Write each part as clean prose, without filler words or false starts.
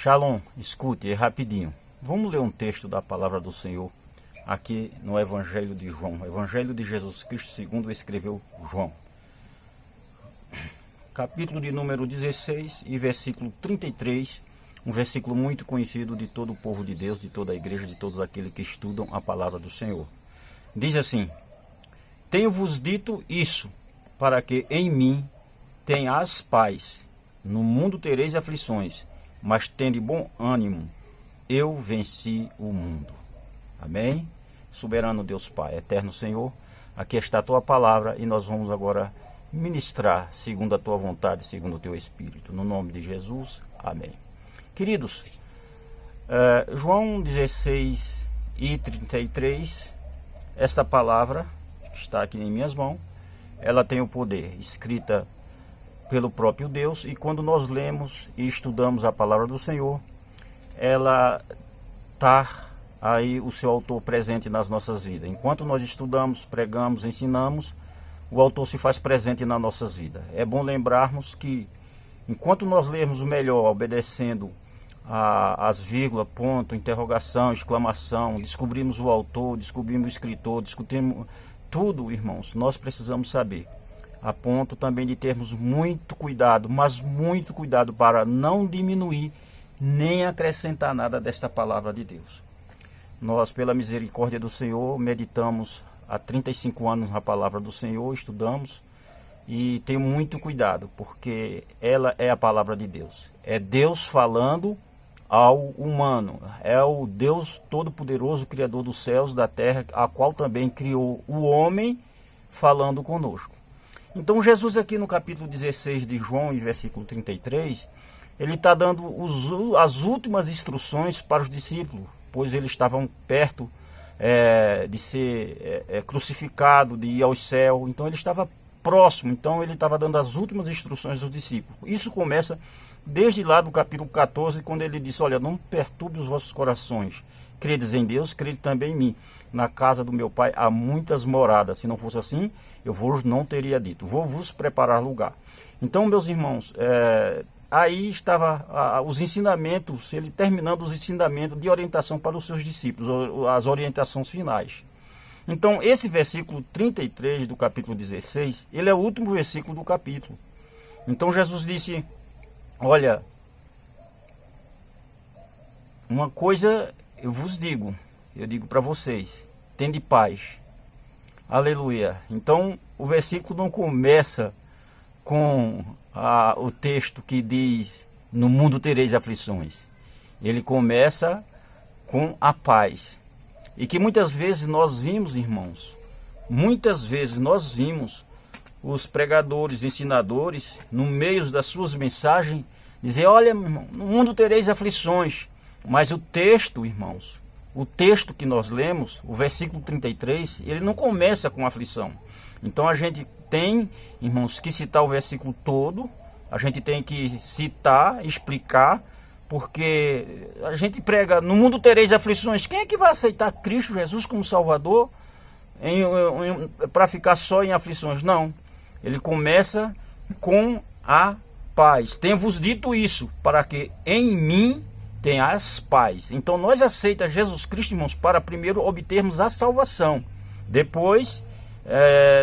Shalom, escute, é rapidinho. Vamos ler um texto da palavra do Senhor aqui no Evangelho de João. Evangelho de Jesus Cristo segundo escreveu João. Capítulo de número 16 e versículo 33, um versículo muito conhecido de todo o povo de Deus, de toda a igreja, de todos aqueles que estudam a palavra do Senhor. Diz assim: tenho-vos dito isso, para que em mim tenhas paz. No mundo tereis aflições, mas tende bom ânimo, eu venci o mundo. Amém? Soberano Deus Pai, eterno Senhor, aqui está a tua palavra e nós vamos agora ministrar segundo a tua vontade, segundo o teu Espírito. No nome de Jesus, amém. Queridos, João 16 e 33, esta palavra que está aqui em minhas mãos, ela tem o poder, escrita pelo próprio Deus, e quando nós lemos e estudamos a palavra do Senhor, ela está aí o seu autor presente nas nossas vidas. Enquanto nós estudamos, pregamos, ensinamos, o autor se faz presente nas nossas vidas. É bom lembrarmos que enquanto nós lermos o melhor, obedecendo as vírgulas, ponto, interrogação, exclamação, descobrimos o autor, descobrimos o escritor, discutimos tudo, irmãos, nós precisamos saber. A ponto também de termos muito cuidado, mas muito cuidado para não diminuir nem acrescentar nada desta palavra de Deus. Nós, pela misericórdia do Senhor, meditamos há 35 anos na palavra do Senhor, estudamos e tenho muito cuidado, porque ela é a palavra de Deus. É Deus falando ao humano, é o Deus Todo-Poderoso, Criador dos céus, da terra, a qual também criou o homem, falando conosco. Então Jesus aqui no capítulo 16 de João, em versículo 33, ele está dando as últimas instruções para os discípulos, pois eles estavam perto de ser crucificado, de ir ao céu, então ele estava próximo, então ele estava dando as últimas instruções aos discípulos. Isso começa desde lá do capítulo 14, quando ele disse: olha, não perturbe os vossos corações, credes em Deus, crede também em mim. Na casa do meu pai há muitas moradas, se não fosse assim, eu vos não teria dito, vou vos preparar lugar. Então, meus irmãos, aí estava os ensinamentos, ele terminando os ensinamentos de orientação para os seus discípulos, as orientações finais. Então, esse versículo 33 do capítulo 16, ele é o último versículo do capítulo. Então, Jesus disse: olha, uma coisa eu vos digo, eu digo para vocês, tende paz. Aleluia. Então o versículo não começa com o texto que diz: no mundo tereis aflições. Ele começa com a paz. E que muitas vezes nós vimos, irmãos, muitas vezes nós vimos os pregadores, ensinadores, no meio das suas mensagens, dizer: olha, irmão, no mundo tereis aflições. Mas o texto, irmãos, o texto que nós lemos, o versículo 33, ele não começa com aflição. Então a gente tem, irmãos, que citar o versículo todo, a gente tem que citar, explicar, porque a gente prega: no mundo tereis aflições. Quem é que vai aceitar Cristo Jesus como Salvador para ficar só em aflições? Não. Ele começa com a paz. Tenho-vos dito isso, para que em mim tenhas paz. Então nós aceitamos Jesus Cristo, irmãos, para primeiro obtermos a salvação. Depois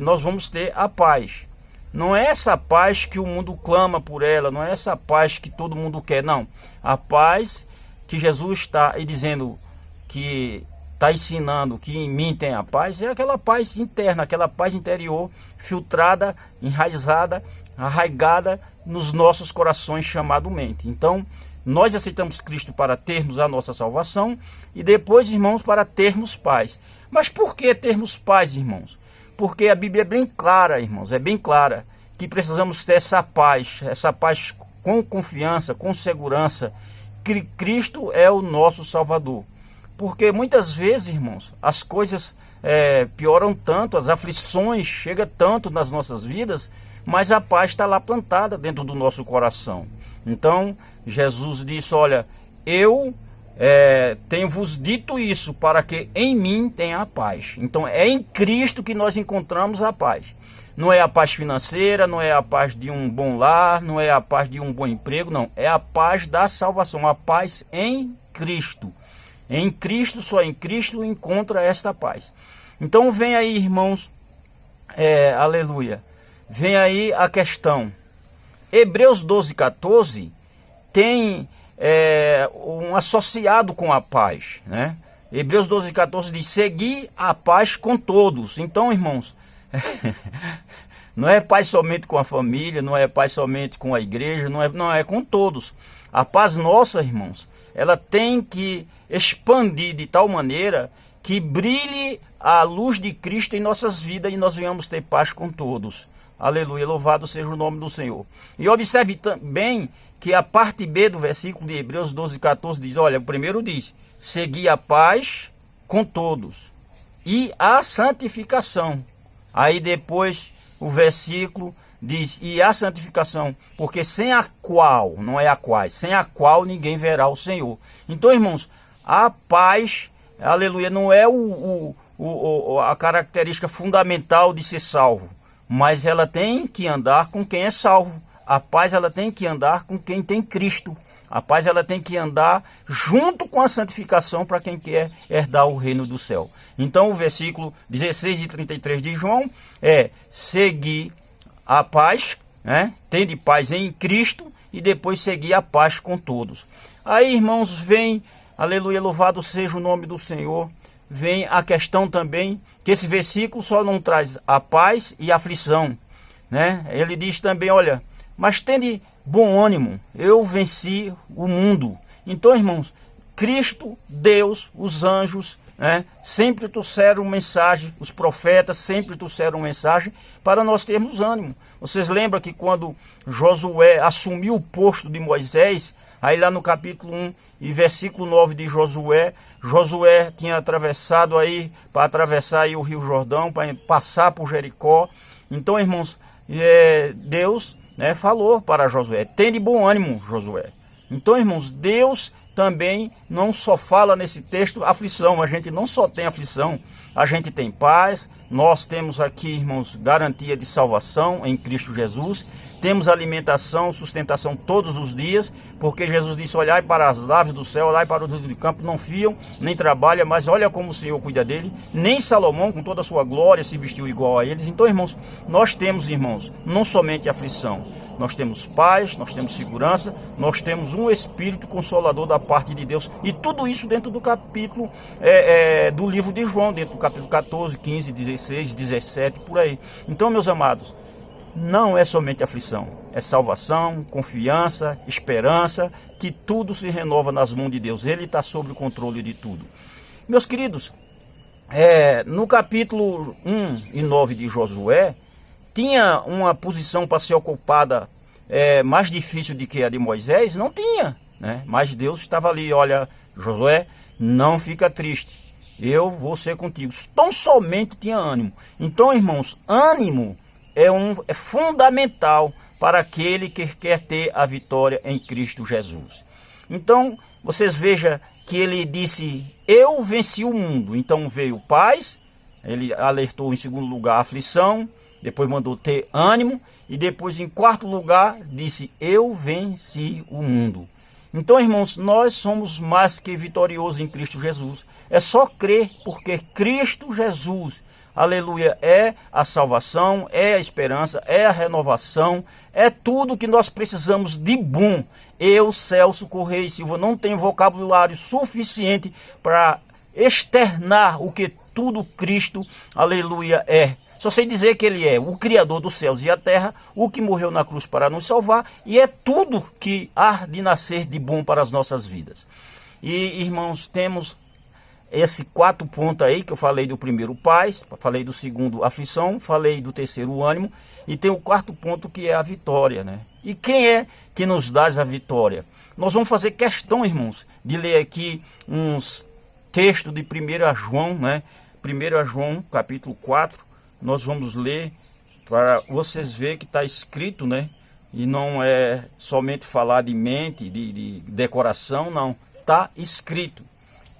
nós vamos ter a paz. Não é essa paz que o mundo clama por ela, não é essa paz que todo mundo quer, não. A paz que Jesus está dizendo, que está ensinando que em mim tem a paz, é aquela paz interna, aquela paz interior, filtrada, enraizada, arraigada nos nossos corações, chamado mente. Então nós aceitamos Cristo para termos a nossa salvação e depois, irmãos, para termos paz. Mas por que termos paz, irmãos? Porque a Bíblia é bem clara, irmãos, é bem clara que precisamos ter essa paz com confiança, com segurança, que Cristo é o nosso Salvador. Porque muitas vezes, irmãos, as coisas pioram tanto, as aflições chegam tanto nas nossas vidas, mas a paz está lá plantada dentro do nosso coração. Então Jesus disse: olha, eu tenho-vos dito isso, para que em mim tenha a paz. Então é em Cristo que nós encontramos a paz. Não é a paz financeira, não é a paz de um bom lar, não é a paz de um bom emprego, não. É a paz da salvação, a paz em Cristo. Em Cristo, só em Cristo encontra esta paz. Então vem aí, irmãos, aleluia, vem aí a questão. Hebreus 12:14 tem um associado com a paz, né? Hebreus 12:14 diz: segui a paz com todos. Então, irmãos, não é paz somente com a família, não é paz somente com a igreja, não é com todos. A paz nossa, irmãos, ela tem que expandir de tal maneira que brilhe a luz de Cristo em nossas vidas e nós venhamos ter paz com todos. Aleluia, louvado seja o nome do Senhor. E observe também que a parte B do versículo de Hebreus 12:14 diz, olha, o primeiro diz, segui a paz com todos e a santificação. Aí depois o versículo diz, e a santificação, porque sem a qual, não é a quais, sem a qual ninguém verá o Senhor. Então, irmãos, a paz, aleluia, não é a característica fundamental de ser salvo, mas ela tem que andar com quem é salvo. A paz, ela tem que andar com quem tem Cristo. A paz, ela tem que andar junto com a santificação para quem quer herdar o reino do céu. Então o versículo 16 e 33 de João é seguir a paz, né? Tende paz em Cristo e depois seguir a paz com todos. Aí, irmãos, vem, aleluia, louvado seja o nome do Senhor, vem a questão também que esse versículo só não traz a paz e a aflição, né? Ele diz também, olha, mas tende bom ânimo, eu venci o mundo. Então, irmãos, Cristo, Deus, os anjos, né, sempre trouxeram mensagem, os profetas sempre trouxeram mensagem para nós termos ânimo. Vocês lembram que quando Josué assumiu o posto de Moisés, aí lá no capítulo 1 e versículo 9 de Josué, Josué tinha atravessado aí, para atravessar aí o Rio Jordão, para passar por Jericó. Então, irmãos, Deus, né, falou para Josué, tende bom ânimo, Josué. Então, irmãos, Deus também não só fala nesse texto aflição, a gente não só tem aflição, a gente tem paz, nós temos aqui, irmãos, garantia de salvação em Cristo Jesus, temos alimentação, sustentação todos os dias, porque Jesus disse, olhai para as aves do céu, olhai para os lírios do campo, não fiam, nem trabalham, mas olha como o Senhor cuida dele, nem Salomão com toda a sua glória se vestiu igual a eles. Então, irmãos, nós temos, irmãos, não somente aflição, nós temos paz, nós temos segurança, nós temos um Espírito Consolador da parte de Deus. E tudo isso dentro do capítulo do livro de João, dentro do capítulo 14, 15, 16, 17, por aí. Então, meus amados, não é somente aflição, é salvação, confiança, esperança, que tudo se renova nas mãos de Deus. Ele está sob o controle de tudo. Meus queridos, no capítulo 1 e 9 de Josué, tinha uma posição para ser ocupada mais difícil do que a de Moisés? Não tinha, né? Mas Deus estava ali, olha, Josué, não fica triste, eu vou ser contigo. Tão somente tinha ânimo. Então, irmãos, ânimo é fundamental para aquele que quer ter a vitória em Cristo Jesus. Então, vocês vejam que ele disse, eu venci o mundo. Então veio paz, ele alertou em segundo lugar a aflição, depois mandou ter ânimo e depois em quarto lugar disse, eu venci o mundo. Então, irmãos, nós somos mais que vitoriosos em Cristo Jesus. É só crer, porque Cristo Jesus, aleluia, é a salvação, é a esperança, é a renovação, é tudo que nós precisamos de bom. Eu, Celso Correia e Silva, não tenho vocabulário suficiente para externar o que tudo Cristo, aleluia, é. Só sei dizer que ele é o Criador dos céus e a terra, o que morreu na cruz para nos salvar, e é tudo que há de nascer de bom para as nossas vidas. E, irmãos, temos esse 4 pontos aí, que eu falei do primeiro paz, falei do segundo aflição, falei do terceiro ânimo, e tem o 4º ponto que é a vitória, né? E quem é que nos dá a vitória? Nós vamos fazer questão, irmãos, de ler aqui uns textos de 1 João, né? 1 João, capítulo 4, nós vamos ler para vocês verem que está escrito, né? E não é somente falar de mente, de decoração, não. Está escrito.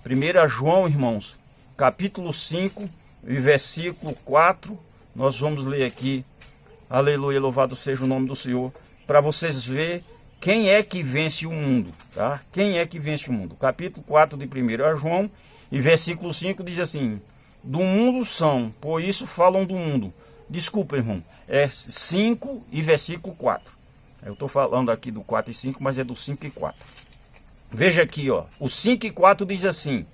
1 João, irmãos, capítulo 5 e versículo 4, nós vamos ler aqui Aleluia, louvado seja o nome do Senhor. Para vocês verem quem é que vence o mundo, tá? Quem é que vence o mundo? Capítulo 4 de 1 João e versículo 5 diz assim: do mundo são, por isso falam do mundo. Desculpa, irmão, é 5 e versículo 4. Eu estou falando aqui do 4 e 5, mas é do 5 e 4. Veja aqui, ó, o 5 e 4 diz assim: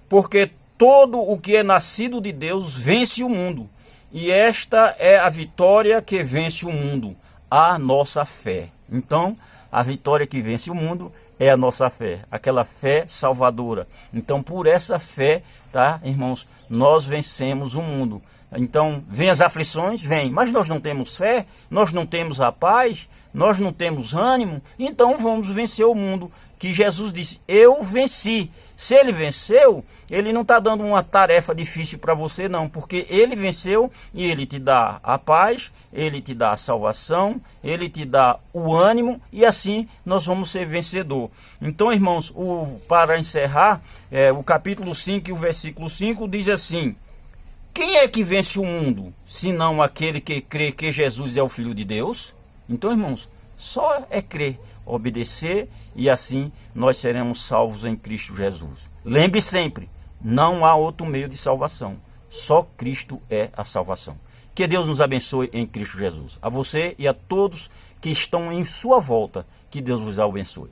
porque todo o que é nascido de Deus vence o mundo, e esta é a vitória que vence o mundo, a nossa fé. Então, a vitória que vence o mundo é a nossa fé, aquela fé salvadora. Então, por essa fé, tá, irmãos, nós vencemos o mundo. Então, vem as aflições, vem, mas nós não temos fé, nós não temos a paz, nós não temos ânimo, então vamos vencer o mundo. Que Jesus disse: eu venci. Se ele venceu, ele não está dando uma tarefa difícil para você, não, porque ele venceu e ele te dá a paz, ele te dá a salvação, ele te dá o ânimo, e assim nós vamos ser vencedor. Então, irmãos, para encerrar, o capítulo 5 e o versículo 5 diz assim: quem é que vence o mundo, senão aquele que crê que Jesus é o Filho de Deus? Então, irmãos, só é crer, obedecer, e assim nós seremos salvos em Cristo Jesus. Lembre sempre, não há outro meio de salvação, só Cristo é a salvação. Que Deus nos abençoe em Cristo Jesus. A você e a todos que estão em sua volta, que Deus vos abençoe.